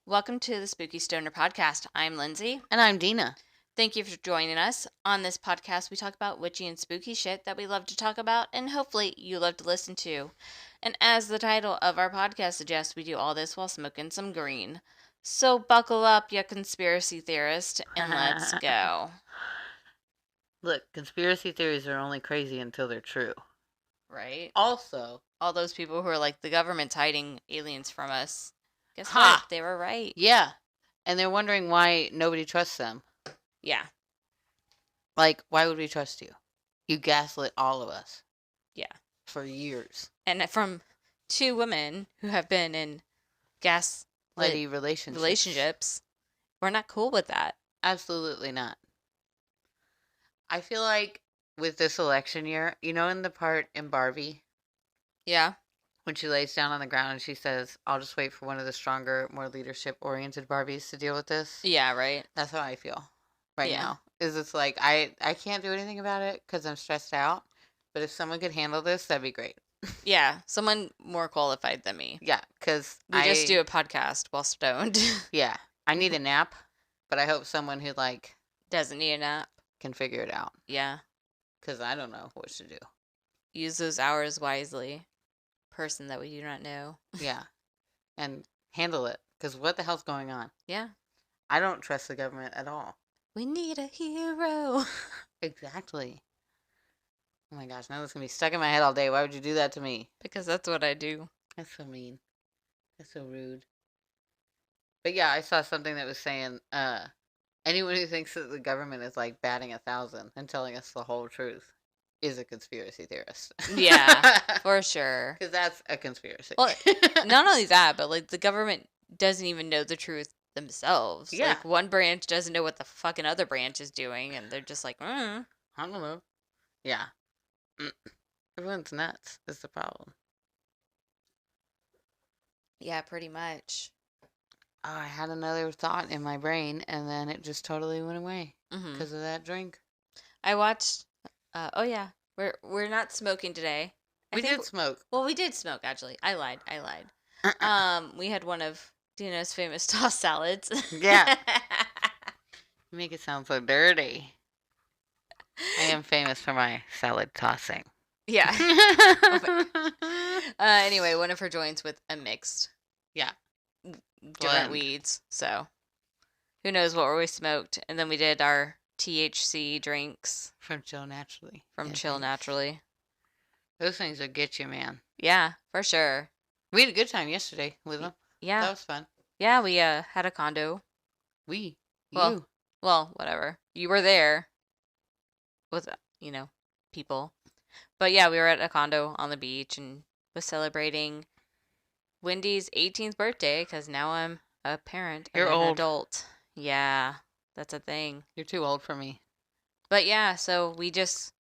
Welcome to the Spooky Stoner podcast. I'm Lindsey. And I'm Denah. Thank you for joining us. On this podcast, we talk about witchy and spooky shit that we love to talk about, and hopefully you love to listen to. And as the title of our podcast suggests, we do all this while smoking some green. So buckle up, you conspiracy theorist, and let's go. Look, conspiracy theories are only crazy until they're true. Right? Also, all those people who are like, the government's hiding aliens from us. Guess what? They were right. Yeah. And they're wondering why nobody trusts them. Yeah. Like, why would we trust you? You gaslit all of us. Yeah. For years. And from two women who have been in gaslit relationships, we're not cool with that. Absolutely not. I feel like with this election year, you know, in the part in Barbie? Yeah. When she lays down on the ground and she says, I'll just wait for one of the stronger, more leadership-oriented Barbies to deal with this. Yeah, right. That's how I feel right now. Is it's like, I can't do anything about it because I'm stressed out. But if someone could handle this, that'd be great. Yeah, someone more qualified than me. Yeah, because we just do a podcast while stoned. Yeah, I need a nap, but I hope someone who, like... doesn't need a nap. Can figure it out. Yeah. Because I don't know what to do. Use those hours wisely. Person that we do not know. Yeah. And handle it. Because what the hell's going on? Yeah. I don't trust the government at all. We need a hero. Exactly. Oh my gosh, now that's going to be stuck in my head all day. Why would you do that to me? Because that's what I do. That's so mean. That's so rude. But yeah, I saw something that was saying, anyone who thinks that the government is like batting 1,000 and telling us the whole truth is a conspiracy theorist. Yeah, for sure. Because that's a conspiracy. Well, not only that, but like the government doesn't even know the truth themselves. Yeah. Like one branch doesn't know what the fucking other branch is doing, and they're just like, I don't know. Yeah. Everyone's nuts is the problem. Yeah, pretty much. Oh, I had another thought in my brain, and then it just totally went away because of that drink. I watched... oh yeah, we're not smoking today. We did smoke. Well, we did smoke actually. I lied. We had one of Denah's famous toss salads. Yeah. You make it sound so dirty. I am famous for my salad tossing. Yeah. Anyway, one of her joints with a mixed. Yeah. Different weeds. So, who knows what we smoked? And then we did our THC drinks from Chill Naturally. Chill Naturally. Those things will get you, man. Yeah, for sure. We had a good time yesterday with them. Yeah, that was fun. Yeah, we had a condo. Well, whatever. You were there with people, but yeah, we were at a condo on the beach and was celebrating Wendy's 18th birthday because now I'm a parent. You're an old. Adult. Yeah. That's a thing. You're too old for me. But yeah, so we just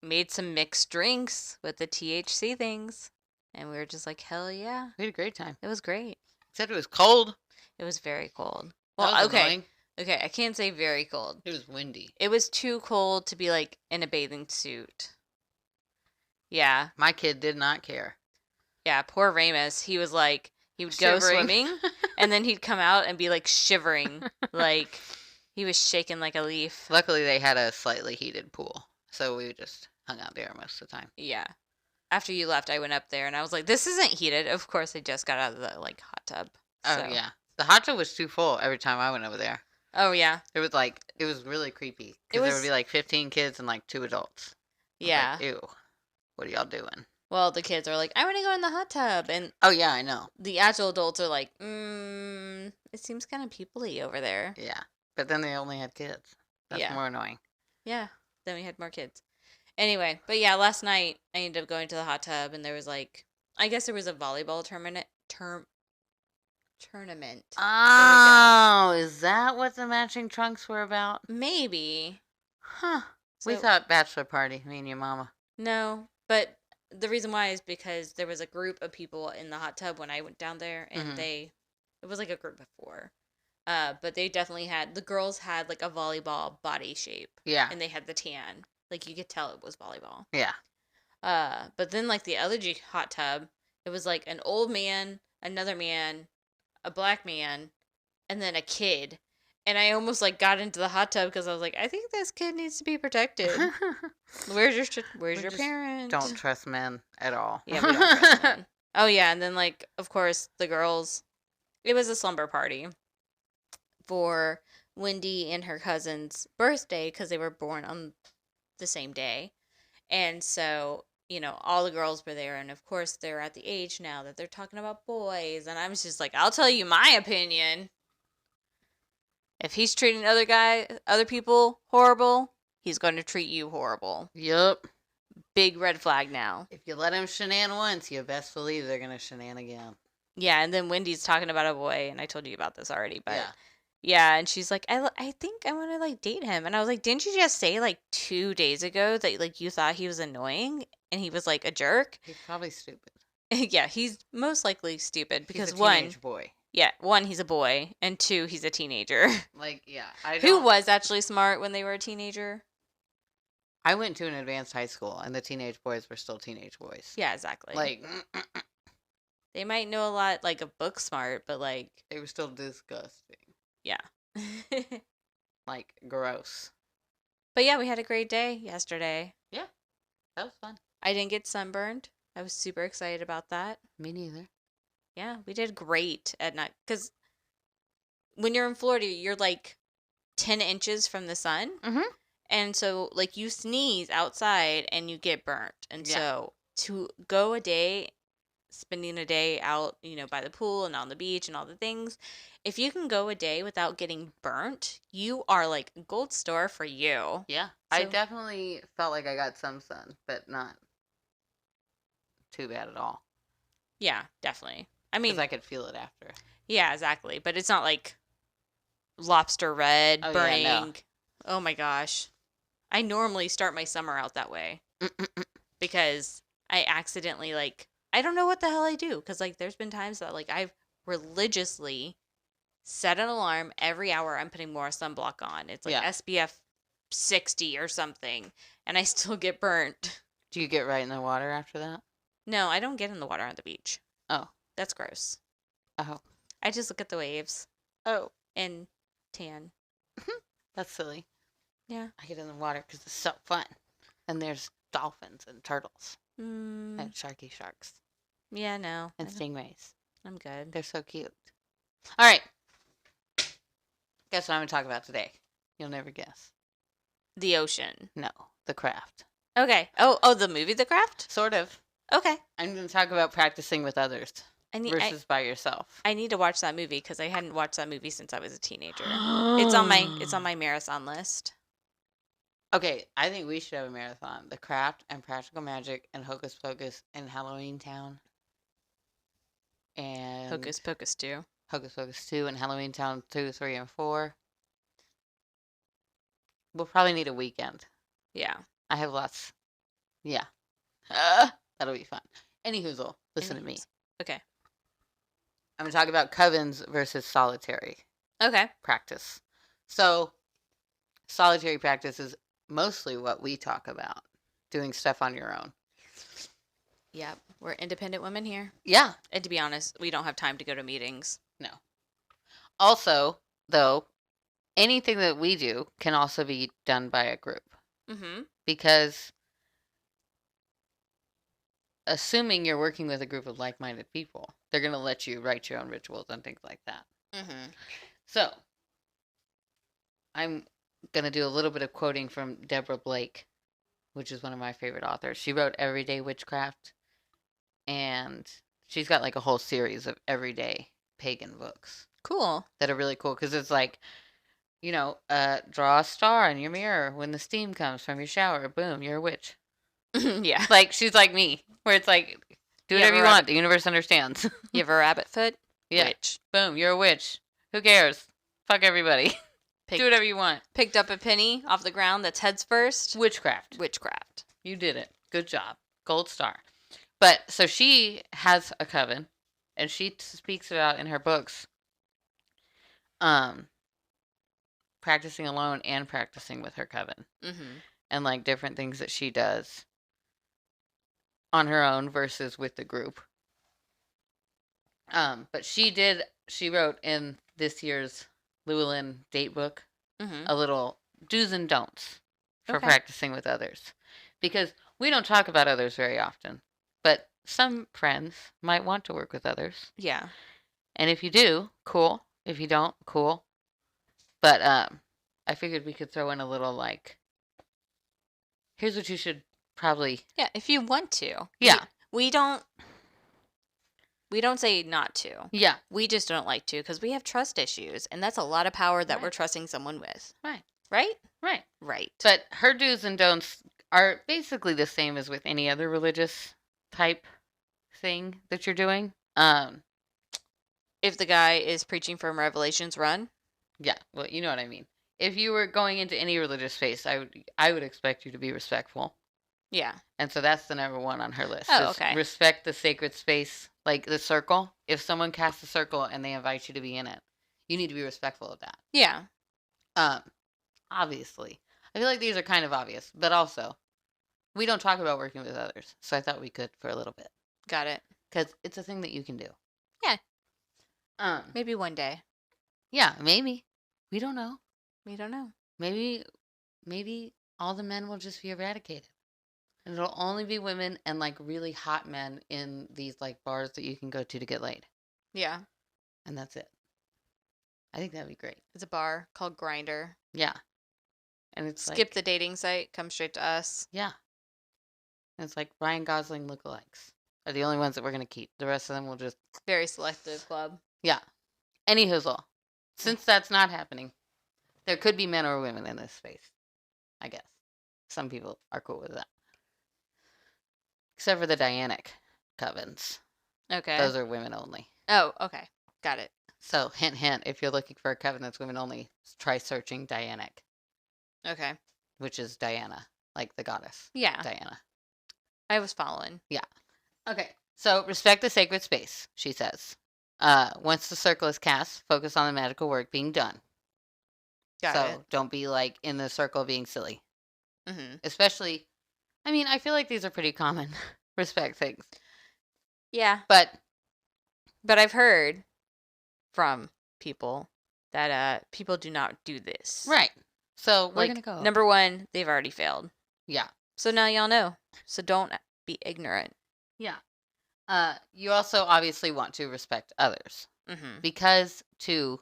made some mixed drinks with the THC things. And we were just like, hell yeah. We had a great time. It was great. Except it was cold. It was very cold. Well, okay. Annoying. Okay, I can't say very cold. It was windy. It was too cold to be like in a bathing suit. Yeah. My kid did not care. Yeah, poor Ramus. He was like... He would go swimming, and then he'd come out and be, like, shivering. Like, he was shaking like a leaf. Luckily, they had a slightly heated pool, so we just hung out there most of the time. Yeah. After you left, I went up there, and I was like, this isn't heated. Of course, I just got out of the, like, hot tub. So. Oh, yeah. The hot tub was too full every time I went over there. Oh, yeah. It was, like, it was really creepy. Because there would be, like, 15 kids and, like, 2 adults. Yeah. Like, ew. What are y'all doing? Well, the kids are like, I want to go in the hot tub. And oh, yeah, I know. The actual adults are like, it seems kind of people-y over there. Yeah. But then they only had kids. That's more annoying. Yeah. Then we had more kids. Anyway, but yeah, last night I ended up going to the hot tub and there was like, I guess there was a volleyball tournament. Oh, is that what the matching trunks were about? Maybe. Huh. So, we thought bachelor party, me and your mama. No, but... The reason why is because there was a group of people in the hot tub when I went down there, and it was like a group of 4. But they definitely the girls had like a volleyball body shape. Yeah. And they had the tan. Like you could tell it was volleyball. Yeah. But then like the other hot tub, it was like an old man, another man, a black man, and then a kid. And I almost like got into the hot tub because I was like, I think this kid needs to be protected. Where's your parent? Don't trust men at all. Yeah, we don't trust men. Oh yeah, and then like of course the girls. It was a slumber party for Wendy and her cousin's birthday because they were born on the same day. And so, all the girls were there. And of course, they're at the age now that they're talking about boys. And I was just like, I'll tell you my opinion. If he's treating other people horrible, he's going to treat you horrible. Yep. Big red flag now. If you let him shenan once, you best believe they're going to shenan again. Yeah, and then Wendy's talking about a boy, and I told you about this already, but yeah, and she's like, I think I want to like date him, and I was like, didn't you just say like 2 days ago that like you thought he was annoying and he was like a jerk? He's probably stupid. Yeah, he's most likely stupid because he's a teenage boy. Yeah, one, he's a boy, and two, he's a teenager. Like, yeah, Who was actually smart when they were a teenager? I went to an advanced high school, and the teenage boys were still teenage boys. Yeah, exactly. Like, they might know a lot, like, of book smart, but, like... They were still disgusting. Yeah. Like, gross. But yeah, we had a great day yesterday. Yeah, that was fun. I didn't get sunburned. I was super excited about that. Me neither. Yeah, we did great at night. Because when you're in Florida, you're, like, 10 inches from the sun. Mm-hmm. And so, like, you sneeze outside and you get burnt. And so, to go a day, spending a day out, by the pool and on the beach and all the things, if you can go a day without getting burnt, you are, like, gold star for you. Yeah. I definitely felt like I got some sun, but not too bad at all. Yeah, definitely. I mean... Because I could feel it after. Yeah, exactly. But it's not, like, lobster red, burning. Yeah, no. Oh, my gosh. I normally start my summer out that way because I accidentally, like, I don't know what the hell I do. Because, like, there's been times that, like, I've religiously set an alarm every hour. I'm putting more sunblock on. It's like SPF 60 or something. And I still get burnt. Do you get right in the water after that? No, I don't get in the water on the beach. Oh. That's gross. Oh. I just look at the waves. Oh. And tan. That's silly. Yeah. I get in the water because it's so fun. And there's dolphins and turtles. And sharky sharks. Yeah, no. And stingrays. I'm good. They're so cute. All right. Guess what I'm going to talk about today? You'll never guess. The ocean. No. The Craft. Okay. Oh, the movie The Craft? Sort of. Okay. I'm going to talk about practicing with others versus by yourself. I need to watch that movie because I hadn't watched that movie since I was a teenager. It's on my marathon list. Okay, I think we should have a marathon. The Craft and Practical Magic and Hocus Pocus and Halloween Town. And Hocus Pocus 2. Hocus Pocus 2 and Halloween Town 2, 3, and 4. We'll probably need a weekend. Yeah. I have lots. Yeah. That'll be fun. Anyhoozle, listen to me. Okay. I'm going to talk about covens versus solitary. Okay. Practice. So, solitary practice is mostly what we talk about. Doing stuff on your own. Yeah. We're independent women here. Yeah. And to be honest, we don't have time to go to meetings. No. Also, though, anything that we do can also be done by a group. Mm-hmm. Because assuming you're working with a group of like-minded people, they're going to let you write your own rituals and things like that. Mm-hmm. So, I'm going to do a little bit of quoting from Deborah Blake, which is one of my favorite authors. She wrote Everyday Witchcraft, and she's got like a whole series of everyday pagan books. Cool. That are really cool, because it's like, draw a star in your mirror when the steam comes from your shower. Boom, you're a witch. Yeah. Like, she's like me, where it's like, do whatever you want. The universe understands. You have a rabbit foot? Yeah. Witch. Boom, you're a witch. Who cares? Fuck everybody. Do whatever you want. Picked up a penny off the ground that's heads first. Witchcraft. You did it. Good job. Gold star. But, so she has a coven, and she speaks about in her books, practicing alone and practicing with her coven. Mm-hmm. And, like, different things that she does on her own versus with the group. But she did she wrote in this year's Llewellyn date book Mm-hmm. a little do's and don'ts for Okay. practicing with others. Because we don't talk about others very often, but some friends might want to work with others. Yeah. And if you do, cool. If you don't, cool. But I figured we could throw in a little like, here's what you should probably. Yeah, if you want to. Yeah. We don't say not to. Yeah. We just don't like to because we have trust issues, and that's a lot of power that Right. we're trusting someone with. Right. Right? Right. Right. But her do's and don'ts are basically the same as with any other religious type thing that you're doing. If the guy is preaching from Revelations, run. Yeah, well, you know what I mean. If you were going into any religious space, I would expect you to be respectful. Yeah. And so that's the number one on her list. Oh, is okay. Respect the sacred space, like the circle. If someone casts a circle and they invite you to be in it, you need to be respectful of that. Yeah. Obviously. I feel like these are kind of obvious, but also, we don't talk about working with others, so I thought we could for a little bit. Got it. Because it's a thing that you can do. Yeah. Maybe one day. Yeah, maybe. We don't know. We don't know. Maybe all the men will just be eradicated. And it'll only be women and like really hot men in these like bars that you can go to get laid. Yeah. And that's it. I think that'd be great. It's a bar called Grindr. Yeah. And it's Skip the dating site. Come straight to us. Yeah. And it's like Ryan Gosling lookalikes are the only ones that we're going to keep. The rest of them will just. Very selective club. Yeah. Any hizzle. Since that's not happening, there could be men or women in this space. I guess. Some people are cool with that. Except for the Dianic covens. Okay. Those are women only. Oh, okay. Got it. So, hint, hint, if you're looking for a coven that's women only, try searching Dianic. Okay. Which is Diana, like the goddess. Yeah. Diana. I was following. Yeah. Okay. So, respect the sacred space, she says. Once the circle is cast, focus on the magical work being done. Got it. Don't be like in the circle being silly. Mm-hmm. Especially, I mean, I feel like these are pretty common respect things. Yeah. But I've heard from people that people do not do this. Right. So we're like, going to go. Number one, they've already failed. Yeah. So now y'all know. So don't be ignorant. Yeah. You also obviously want to respect others. Mm-hmm. Because, too,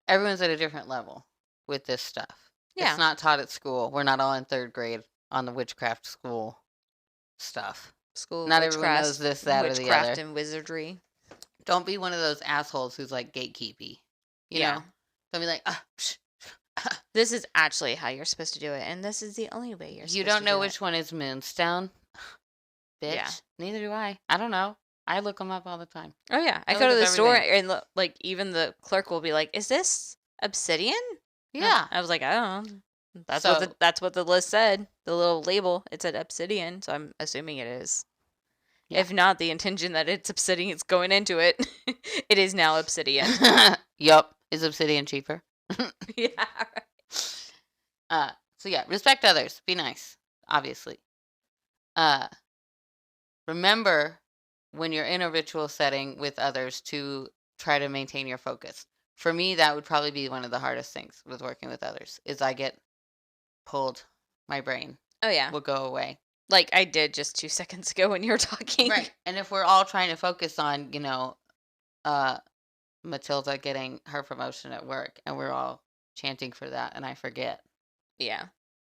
everyone's at a different level with this stuff. Yeah. It's not taught at school. We're not all in 3rd grade on the witchcraft school stuff. School not witchcraft, everyone knows this, that, or the other. Witchcraft and wizardry. Don't be one of those assholes who's like gatekeepy. You know? Don't be like, this is actually how you're supposed to do it, and this is the only way you're supposed to do it. You don't know which one is Moonstone? Bitch. Yeah. Neither do I. I don't know. I look them up all the time. Oh, yeah. I go to the store, and like even the clerk will be like, is this obsidian? Yeah. I was like, I don't know. That's what the list said. The little label, it said obsidian, so I'm assuming it is. Yeah. If not, the intention that it's obsidian is going into it. It is now obsidian. Yup. Is obsidian cheaper? Yeah. Right. So yeah, respect others. Be nice. Obviously. Remember when you're in a ritual setting with others to try to maintain your focus. For me, that would probably be one of the hardest things with working with others. Is I get pulled. My brain. Oh yeah. Will go away. Like I did just 2 seconds ago when you were talking. Right. And if we're all trying to focus on, Matilda getting her promotion at work, and we're all chanting for that, and I forget. Yeah.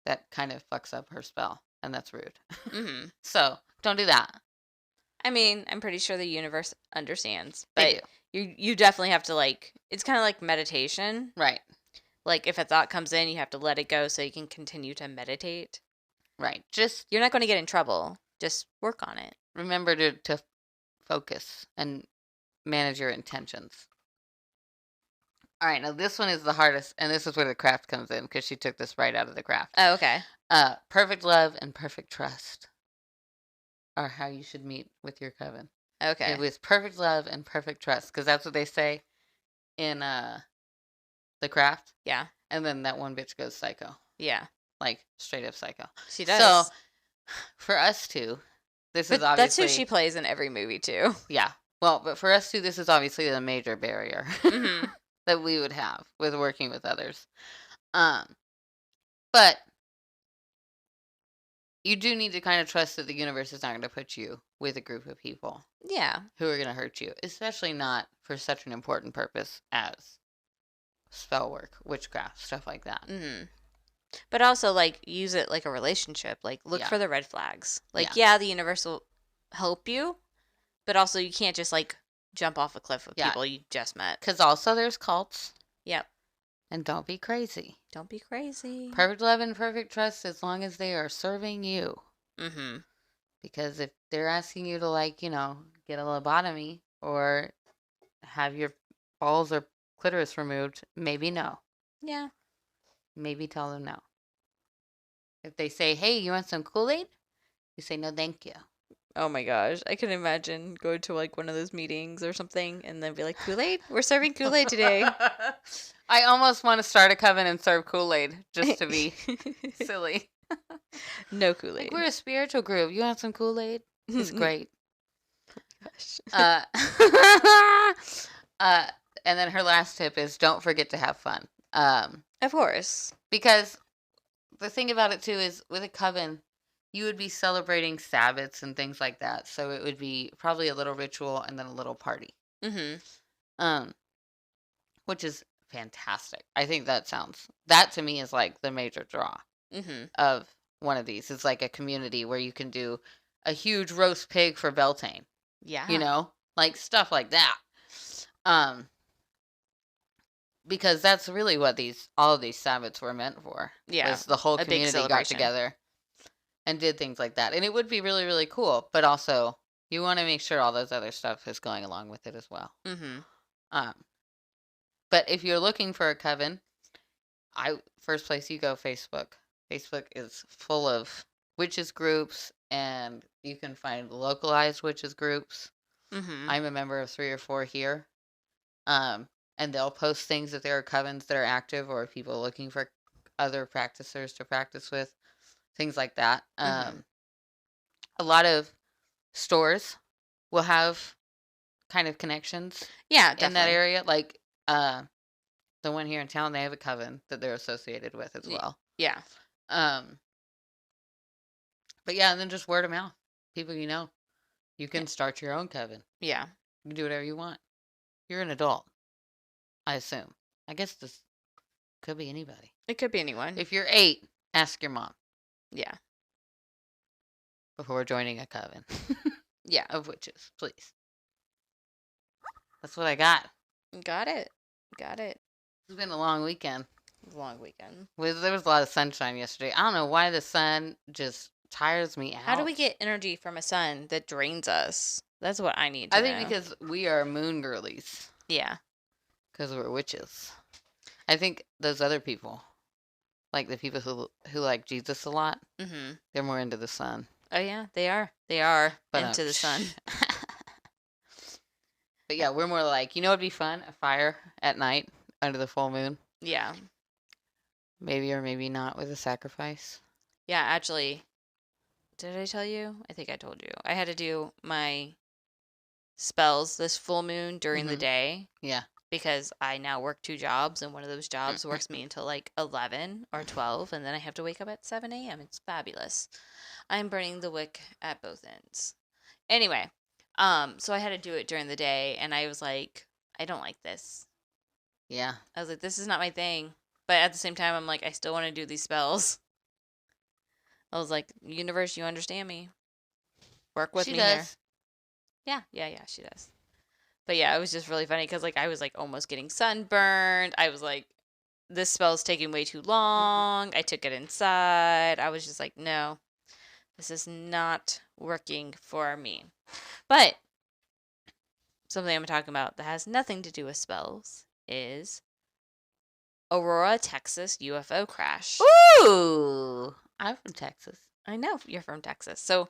That kind of fucks up her spell, and that's rude. Mm-hmm. So, don't do that. I mean, I'm pretty sure the universe understands. But you definitely have to, like, it's kind of like meditation. Right. Like, if a thought comes in, you have to let it go so you can continue to meditate. Right. You're not going to get in trouble. Just work on it. Remember to focus and manage your intentions. All right, now this one is the hardest, and this is where the craft comes in, because she took this right out of the craft. Oh, okay. Perfect love and perfect trust are how you should meet with your coven. Okay. It was perfect love and perfect trust, because that's what they say in the craft. Yeah. And then that one bitch goes psycho. Yeah. Like, straight up psycho. She does. So, for us two, this is obviously... That's who she plays in every movie, too. Yeah. Well, but for us too, this is obviously the major barrier Mm-hmm. that we would have with working with others. But you do need to kind of trust that the universe is not going to put you with a group of people Yeah. who are going to hurt you, especially not for such an important purpose as spell work, witchcraft, stuff like that. Mm-hmm. But also, like, use it like a relationship. Like, look Yeah. for the red flags. Like, Yeah. yeah, the universe will help you, but also you can't just, like, jump off a cliff with Yeah. people you just met. Because also there's cults. Yep. And don't be crazy. Don't be crazy. Perfect love and perfect trust as long as they are serving you. Mm-hmm. Because if they're asking you to, like, you know, get a lobotomy or have your balls or clitoris removed, maybe no. Yeah. Maybe tell them no. If they say, hey, you want some Kool-Aid? You say, no, thank you. Oh my gosh. I can imagine going to like one of those meetings or something and then be like, Kool-Aid? We're serving Kool-Aid today. I almost want to start a coven and serve Kool-Aid just to be silly. No Kool-Aid. Like, we're a spiritual group. You want some Kool-Aid? It's great. Gosh. And then her last tip is don't forget to have fun. Of course. Because the thing about it too is with a coven, you would be celebrating Sabbats and things like that. So it would be probably a little ritual and then a little party. Mm-hmm. Which is fantastic. I think that to me is like the major draw of one of these. It's like a community where you can do a huge roast pig for Beltane. Yeah. You know? Like stuff like that. Because that's really what all of these Sabbats were meant for. Yeah. Was the whole community got together and did things like that. And it would be really, really cool. But also, you want to make sure all those other stuff is going along with it as well. Mm-hmm. But if you're looking for a coven, first place you go, Facebook. Facebook is full of witches groups, and you can find localized witches groups. Mm-hmm. I'm a member of 3 or 4 here. And they'll post things that there are covens that are active or people looking for other practicers to practice with, things like that. A lot of stores will have kind of connections in that area. Like the one here in town, they have a coven that they're associated with as well. Yeah. But yeah, and then just word of mouth. People you know. You can start your own coven. Yeah. You can do whatever you want. You're an adult, I assume. I guess this could be anybody. It could be anyone. If you're 8, ask your mom. Yeah. Before joining a coven. Yeah. Of witches, please. That's what I got. Got it. It's been a long weekend. Long weekend. There was a lot of sunshine yesterday. I don't know why the sun just tires me out. How do we get energy from a sun that drains us? That's what I need to know. I think because we are moon girlies. Yeah. Because we're witches. I think those other people, like the people who like Jesus a lot, they're more into the sun. Oh yeah, they are. They are into the sun. But yeah, we're more like, you know what'd be fun? A fire at night under the full moon. Yeah. Maybe or maybe not with a sacrifice. Yeah, actually, did I tell you? I think I told you. I had to do my spells this full moon during the day. Yeah. Because I now work 2 jobs, and one of those jobs works me until like 11 or 12, and then I have to wake up at 7 a.m. It's fabulous. I'm burning the wick at both ends. Anyway, so I had to do it during the day, and I was like, I don't like this. Yeah. I was like, this is not my thing. But at the same time, I'm like, I still want to do these spells. I was like, universe, you understand me. Work with me here. Yeah, she does. But yeah, it was just really funny because like I was like almost getting sunburned. I was like, this spell's taking way too long. I took it inside. I was just like, no, this is not working for me. But something I'm talking about that has nothing to do with spells is Aurora, Texas UFO crash. Ooh! I'm from Texas. I know you're from Texas. So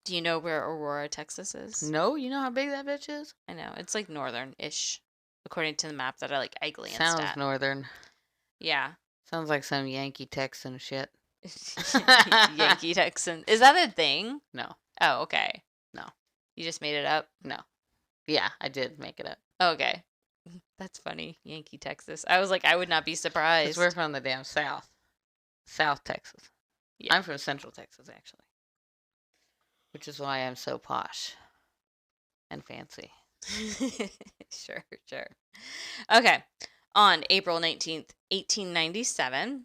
do you know where Aurora, Texas is? No, you know how big that bitch is? I know. It's like northern-ish, according to the map that I glanced at. Sounds northern. Yeah. Sounds like some Yankee Texan shit. Yankee Texan. Is that a thing? No. Oh, okay. No. You just made it up? No. Yeah, I did make it up. Okay. That's funny. Yankee, Texas. I was like, I would not be Because surprised. we're from the damn South. South Texas. Yeah. I'm from Central Texas, actually. Which is why I'm so posh. And fancy. Sure. Okay. On April 19th, 1897,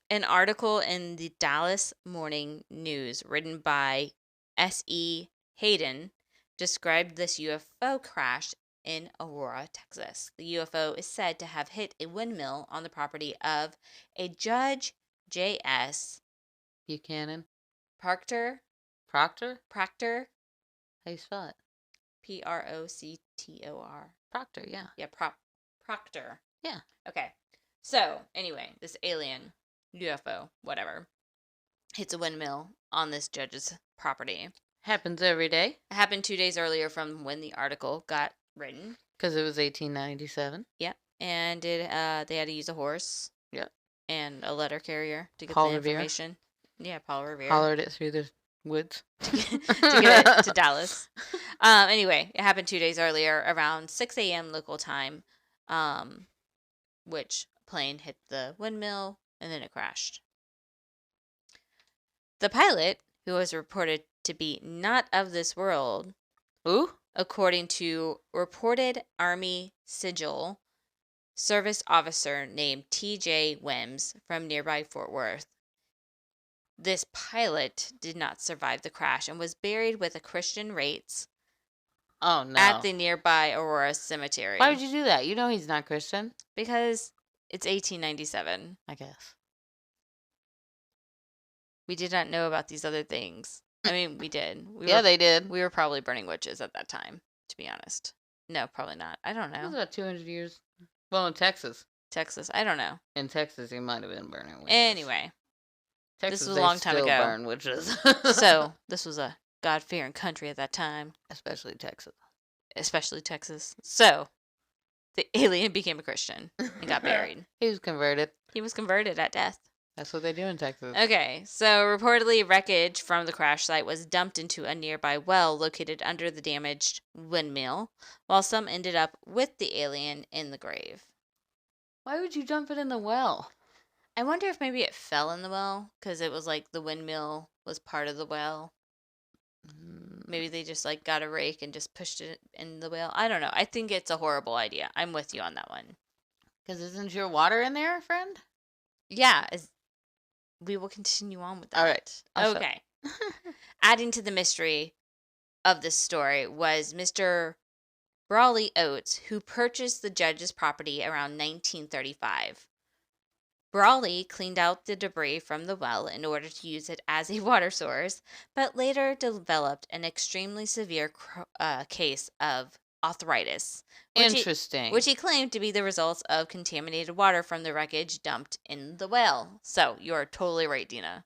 an article in the Dallas Morning News written by S.E. Hayden described this UFO crash in Aurora, Texas. The UFO is said to have hit a windmill on the property of a Judge J.S. Buchanan. Proctor? Proctor? Proctor? How you spell it? Proctor. Proctor, yeah. Yeah, Proctor. Yeah. Okay. So, anyway, this alien, UFO, whatever, hits a windmill on this judge's property. Happens every day. It happened 2 days earlier from when the article got written. Because it was 1897. Yep. And they had to use a horse. Yep. And a letter carrier to get Paul the Revere. information. Yeah, Paul Revere. Hollered it through the woods. to get it to Dallas. Anyway, it happened 2 days earlier around 6 a.m. local time, which plane hit the windmill and then it crashed. The pilot, who was reported to be not of this world, according to reported Army sigil, service officer named T.J. Wims from nearby Fort Worth. This pilot did not survive the crash and was buried with a Christian rites at the nearby Aurora cemetery. Why would you do that? You know he's not Christian. Because it's 1897. I guess. We did not know about these other things. I mean, we did. They did. We were probably burning witches at that time, to be honest. No, probably not. I don't know. It was about 200 years. Well, in Texas. I don't know. In Texas, he might have been burning witches. Anyway. Texas, this was a long time ago. Burn witches. So, this was a God-fearing country at that time. Especially Texas. So, the alien became a Christian and got buried. He was converted. He was converted at death. That's what they do in Texas. Okay, so reportedly wreckage from the crash site was dumped into a nearby well located under the damaged windmill, while some ended up with the alien in the grave. Why would you dump it in the well? I wonder if maybe it fell in the well, because it was like the windmill was part of the well. Maybe they just like got a rake and just pushed it in the well. I don't know. I think it's a horrible idea. I'm with you on that one. Because isn't your water in there, friend? Yeah. We will continue on with that. All right. Okay. Adding to the mystery of this story was Mr. Brawley Oates, who purchased the judge's property around 1935. Brawley cleaned out the debris from the well in order to use it as a water source, but later developed an extremely severe case of arthritis. Which he claimed to be the result of contaminated water from the wreckage dumped in the well. So, you're totally right, Denah.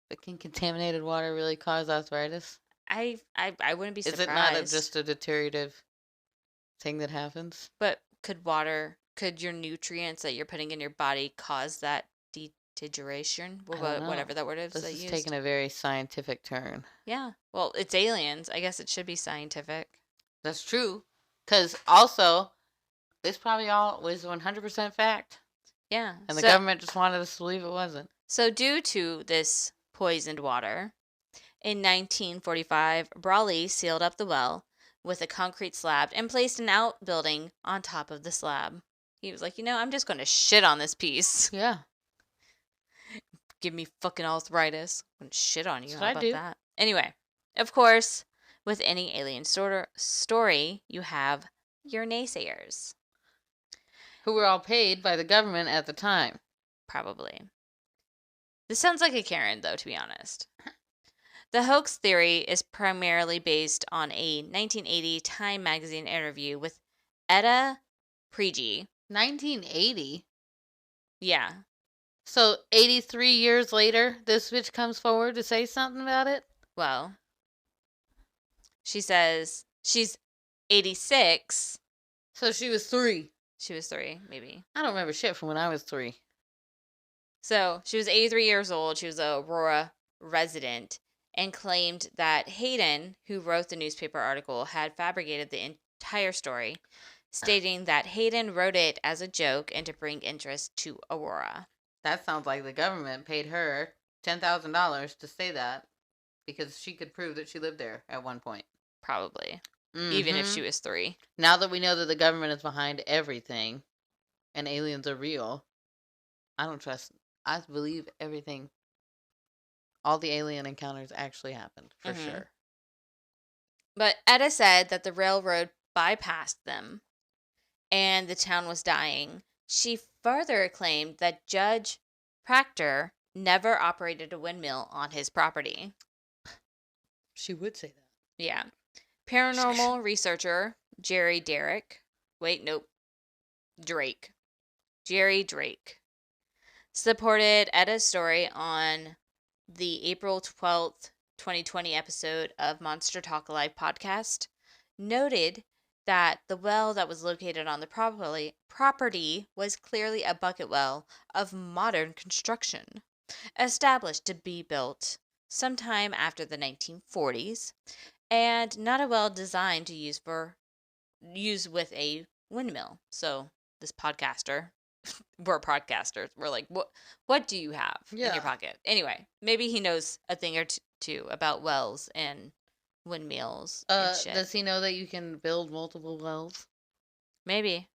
But can contaminated water really cause arthritis? I wouldn't be surprised. Is it not just a deteriorative thing that happens? But could your nutrients that you're putting in your body cause that deterioration? Whatever that word is. This is taking a very scientific turn. Yeah. Well, it's aliens. I guess it should be scientific. That's true. Because also, this probably all was 100% fact. Yeah. And the government just wanted us to believe it wasn't. So due to this poisoned water, in 1945, Brawley sealed up the well with a concrete slab and placed an outbuilding on top of the slab. He was like, I'm just going to shit on this piece. Yeah. Give me fucking arthritis. I'm going to shit on you. That's How about what I do. that? Anyway, of course, with any alien story, you have your naysayers. Who were all paid by the government at the time. Probably. This sounds like a Karen, though, to be honest. The hoax theory is primarily based on a 1980 Time magazine interview with Etta Pregi. 1980? Yeah. So 83 years later, this bitch comes forward to say something about it? Well, she says she's 86. So she was 3. She was 3, maybe. I don't remember shit from when I was 3. So she was 83 years old. She was a Aurora resident. and claimed that Hayden, who wrote the newspaper article, had fabricated the entire story, stating that Hayden wrote it as a joke and to bring interest to Aurora. That sounds like the government paid her $10,000 to say that because she could prove that she lived there at one point. Probably. Even if she was 3. Now that we know that the government is behind everything and aliens are real, I believe everything. All the alien encounters actually happened, for sure. But Etta said that the railroad bypassed them and the town was dying. She further claimed that Judge Proctor never operated a windmill on his property. She would say that. Yeah. Paranormal researcher Jerry Drake supported Etta's story on the April 12th, 2020 episode of Monster Talk Alive podcast, noted that the well that was located on the property was clearly a bucket well of modern construction, established to be built sometime after the 1940s, and not a well designed to use with a windmill. So this podcaster, we're podcasters. We're like, what do you have in your pocket? Anyway, maybe he knows a thing or two about wells and windmills and shit. Does he know that you can build multiple wells? Maybe.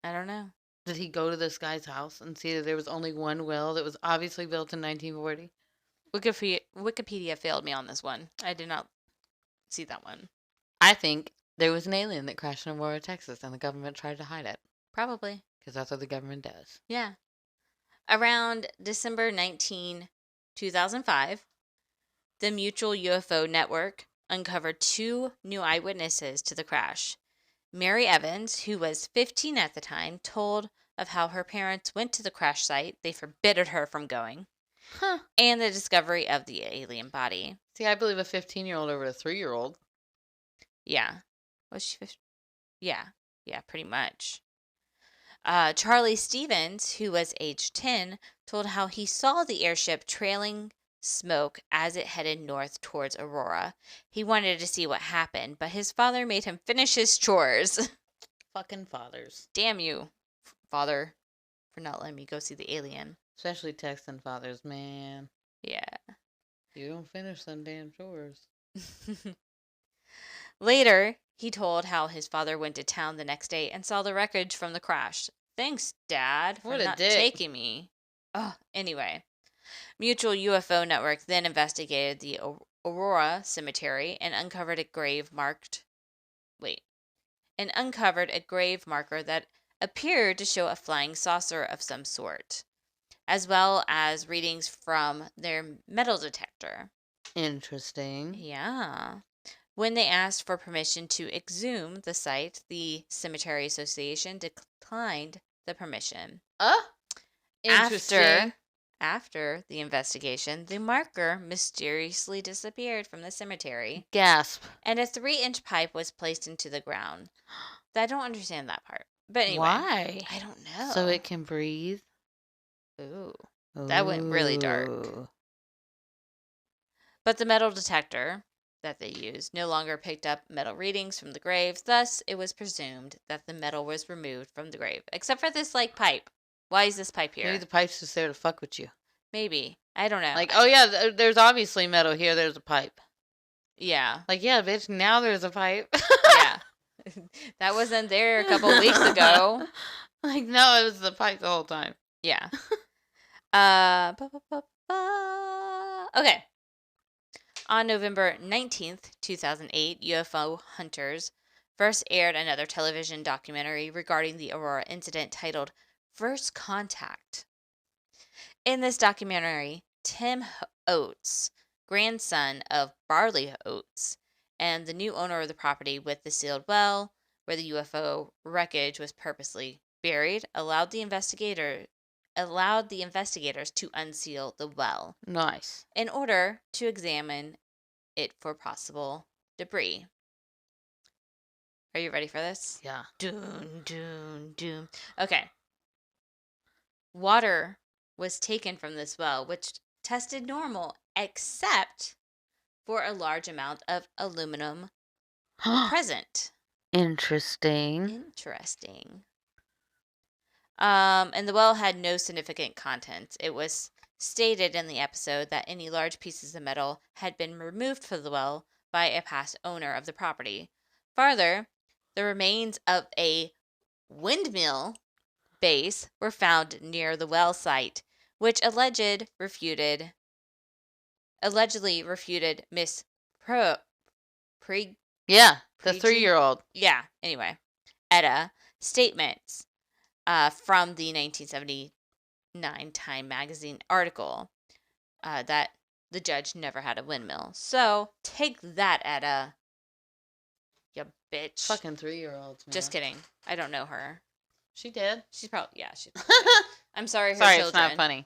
I don't know. Did he go to this guy's house and see that there was only one well that was obviously built in 1940? Wikipedia failed me on this one. I did not see that one. I think there was an alien that crashed in Aurora, Texas, and the government tried to hide it. Probably. Because that's what the government does. Yeah. Around December 19, 2005, the Mutual UFO Network uncovered 2 new eyewitnesses to the crash. Mary Evans, who was 15 at the time, told of how her parents went to the crash site. They forbidden her from going. And the discovery of the alien body. See, I believe a 15-year-old over a 3-year-old. Yeah. Was she 15? Yeah. Yeah, pretty much. Charlie Stevens, who was age 10, told how he saw the airship trailing smoke as it headed north towards Aurora. He wanted to see what happened, but his father made him finish his chores. Fucking fathers. Damn you, father, for not letting me go see the alien. Especially Texan fathers, man. Yeah. You don't finish some damn chores. Later, he told how his father went to town the next day and saw the wreckage from the crash. Thanks, Dad, for not taking me. Oh, anyway. Mutual UFO Network then investigated the Aurora Cemetery and uncovered a grave marker that appeared to show a flying saucer of some sort, as well as readings from their metal detector. Interesting. Yeah. When they asked for permission to exhume the site, the Cemetery Association declined the permission. Interesting. After the investigation, the marker mysteriously disappeared from the cemetery. Gasp. And a 3-inch pipe was placed into the ground. I don't understand that part. But anyway. Why? I don't know. So it can breathe? Ooh. That went really dark. But the metal detector that they used no longer picked up metal readings from the grave. Thus, it was presumed that the metal was removed from the grave. Except for this, pipe. Why is this pipe here? Maybe the pipe's just there to fuck with you. Maybe. I don't know. Oh yeah, there's obviously metal here. There's a pipe. Yeah. Yeah, bitch, now there's a pipe. Yeah. That wasn't there a couple weeks ago. No, it was the pipe the whole time. Yeah. Okay. On November 19th, 2008, UFO Hunters first aired another television documentary regarding the Aurora incident titled First Contact. In this documentary, Tim Oates, grandson of Barley Oates, and the new owner of the property with the sealed well, where the UFO wreckage was purposely buried, allowed the investigators to unseal the well. Nice. In order to examine it for possible debris. Are you ready for this? Yeah. Doom, doom, doom. Okay. Water was taken from this well, which tested normal, except for a large amount of aluminum present. Interesting. Interesting. And the well had no significant contents. It was stated in the episode that any large pieces of metal had been removed from the well by a past owner of the property. Farther, the remains of a windmill base were found near the well site, which allegedly refuted Miss Pro Pre Yeah, the Preji? 3-year-old. Yeah, anyway, Etta statements from the 1979 Time magazine article that the judge never had a windmill. So take that, Etta. You bitch. Fucking 3-year-olds, man. Just kidding. I don't know her. She did. She's probably she's probably dead. I'm sorry, her Sorry, children. it's not funny.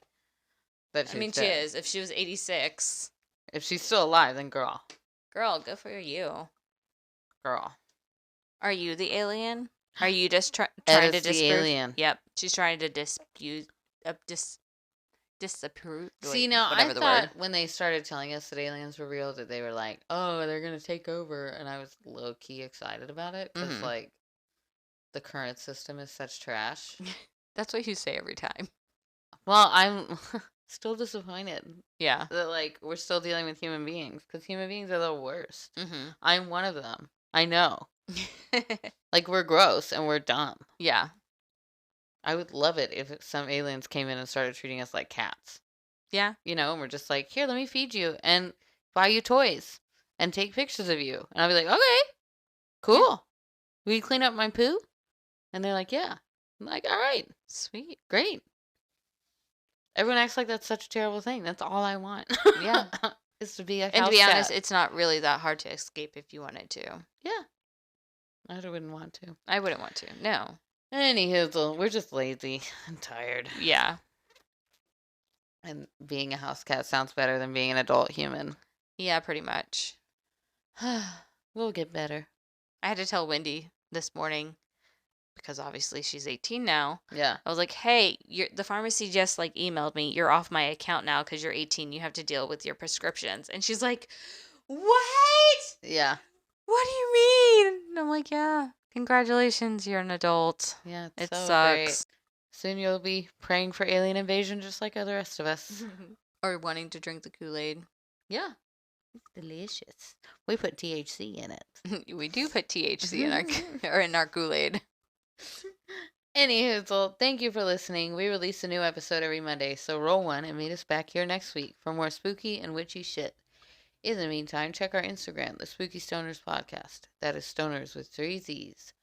That I mean, dead. she is. If she was 86. If she's still alive, then girl. Girl, good for you. Girl. Are you the alien? Are you just trying to disprove? The alien. Yep. She's trying to disapprove. See, now I thought when they started telling us that aliens were real, that they were like, "Oh, they're gonna take over," and I was low key excited about it because like the current system is such trash. That's what you say every time. Well, I'm still disappointed. Yeah. That like we're still dealing with human beings because human beings are the worst. I'm one of them. I know. Like we're gross and we're dumb. Yeah. I would love it if some aliens came in and started treating us like cats. Yeah. You know, and we're just like, here, let me feed you and buy you toys and take pictures of you. And I'll be like, okay, cool. Yeah. Will you clean up my poo? And they're like, yeah. I'm like, all right. Sweet. Great. Everyone acts like that's such a terrible thing. That's all I want. Yeah. Is to be a house And to be cat. honest, it's not really that hard to escape if you wanted to. Yeah. I wouldn't want to. I wouldn't want to. No. Anywho, we're just lazy and tired. Yeah. And being a house cat sounds better than being an adult human. Yeah, pretty much. We'll get better. I had to tell Wendy this morning, because obviously she's 18 now. Yeah. I was like, hey, the pharmacy just like emailed me. You're off my account now because you're 18. You have to deal with your prescriptions. And she's like, what? Yeah. What do you mean? And I'm like, yeah, congratulations. You're an adult. Yeah, it so sucks. Great. Soon you'll be praying for alien invasion just like the rest of us. Or wanting to drink the Kool-Aid. Yeah. It's delicious. We put THC in it. We do put THC in our Kool-Aid. Anywho, thank you for listening. We release a new episode every Monday, so roll one and meet us back here next week for more spooky and witchy shit. In the meantime, check our Instagram, the Spooky Stonerzzz Podcast. That is Stonerzzz with 3 Z's.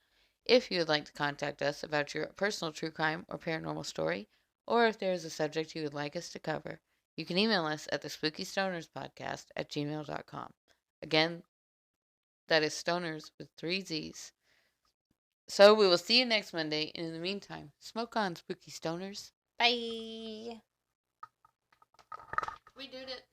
If you would like to contact us about your personal true crime or paranormal story, or if there is a subject you would like us to cover, you can email us at the spookystoners@gmail.com. Again, that is Stonerzzz with 3 Z's. So we will see you next Monday. And in the meantime, smoke on, Spooky Stonerzzz. Bye. We did it.